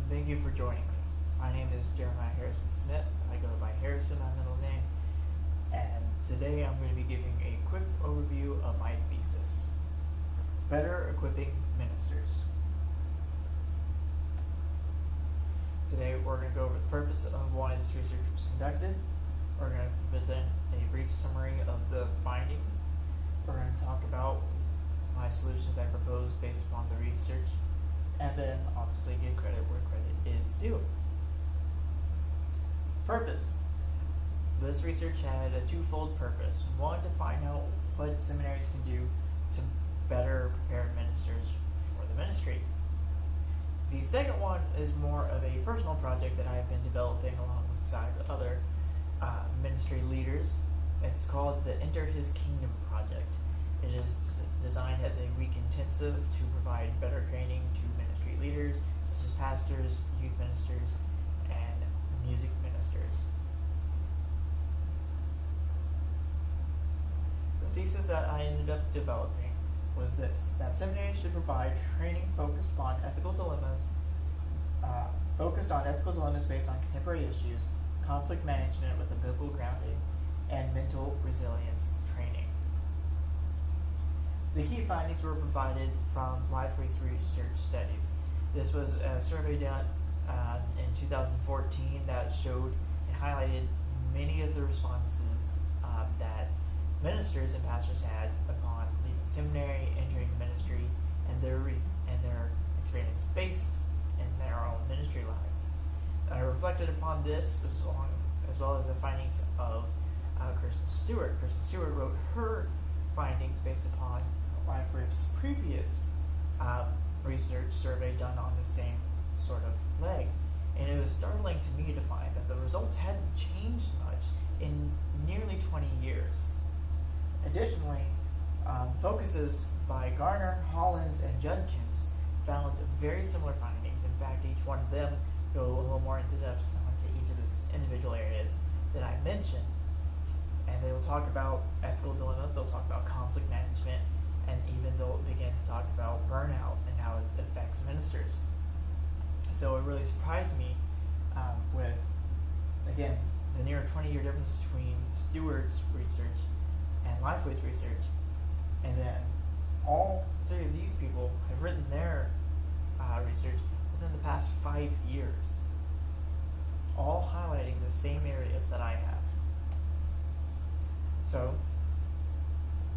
Thank you for joining me. My name is Jeremiah Harrison Smith. I go by Harrison, my middle name. And today I'm going to be giving a quick overview of my thesis. Better Equipping Ministers. Today we're going to go over the purpose of why this research was conducted. We're going to present a brief summary of the findings. We're going to talk about my solutions I proposed based upon the research, and then obviously give credit where credit is due. Purpose. This research had a twofold purpose. One, to find out what seminaries can do to better prepare ministers for the ministry. The second one is more of a personal project that I have been developing alongside other ministry leaders. It's called the Enter His Kingdom Project. It is designed as a week intensive to provide better training to ministry leaders, such as pastors, youth ministers, and music ministers. The thesis that I ended up developing was this: that seminaries should provide training focused on ethical dilemmas, based on contemporary issues, conflict management with a biblical grounding, and mental resilience training. The key findings were provided from life research studies. This was a survey done in 2014 that showed and highlighted many of the responses that ministers and pastors had upon leaving seminary, entering the ministry, and their experience based in their own ministry lives. I reflected upon this as well as the findings of Kirsten Stewart. Kirsten Stewart wrote her findings based upon LifeRiff's previous research survey done on the same sort of leg. And it was startling to me to find that the results hadn't changed much in nearly 20 years. Additionally, focuses by Garner, Hollins, and Judkins found very similar findings. In fact, each one of them go a little more into depth onto each of the individual areas that I mentioned. And they will talk about ethical dilemmas, they'll talk about conflict management, and even they'll begin to talk about burnout and how it affects ministers. So it really surprised me with, again, the near 20-year difference between Stewart's research and Lifeway's research. And then all three of these people have written their research within the past 5 years, all highlighting the same areas that I have. So,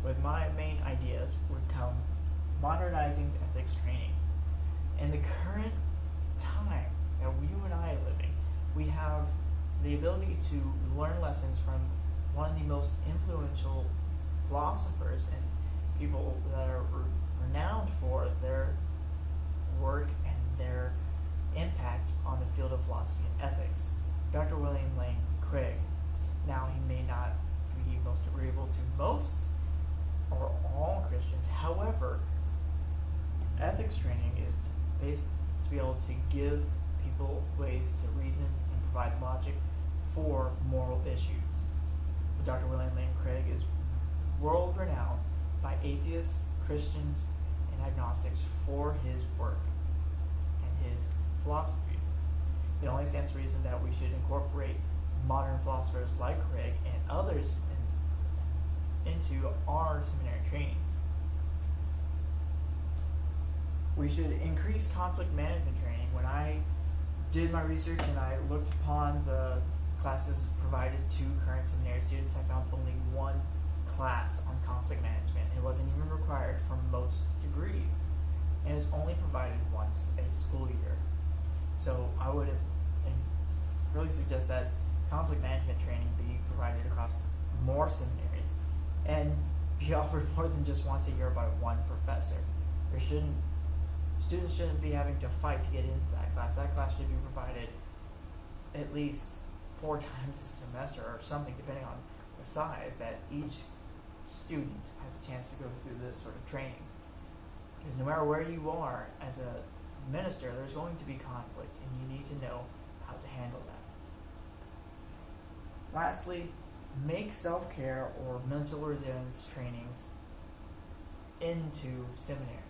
with my main ideas would come modernizing ethics training. In the current time that you and I are living, we have the ability to learn lessons from one of the most influential philosophers and people that are renowned for their work and their impact on the field of philosophy and ethics, Dr. William Lane Craig. Now, he may not be most agreeable to most or all Christians. However, ethics training is based to be able to give people ways to reason and provide logic for moral issues. Dr. William Lane Craig is world renowned by atheists, Christians, and agnostics for his work and his philosophies. It only stands to reason that we should incorporate modern philosophers like Craig and others into our seminary trainings. We should increase conflict management training. When I did my research and I looked upon the classes provided to current seminary students, I found only one class on conflict management. It wasn't even required for most degrees, and it's only provided once a school year. So I would really suggest that conflict management training be provided across more seminaries and be offered more than just once a year by one professor. Students shouldn't be having to fight to get into that class. That class should be provided at least 4 times a semester or something, depending on the size, that each student has a chance to go through this sort of training. Because no matter where you are as a minister, there's going to be conflict, and you need to know how to handle that. Lastly, make self-care or mental resilience trainings into seminaries.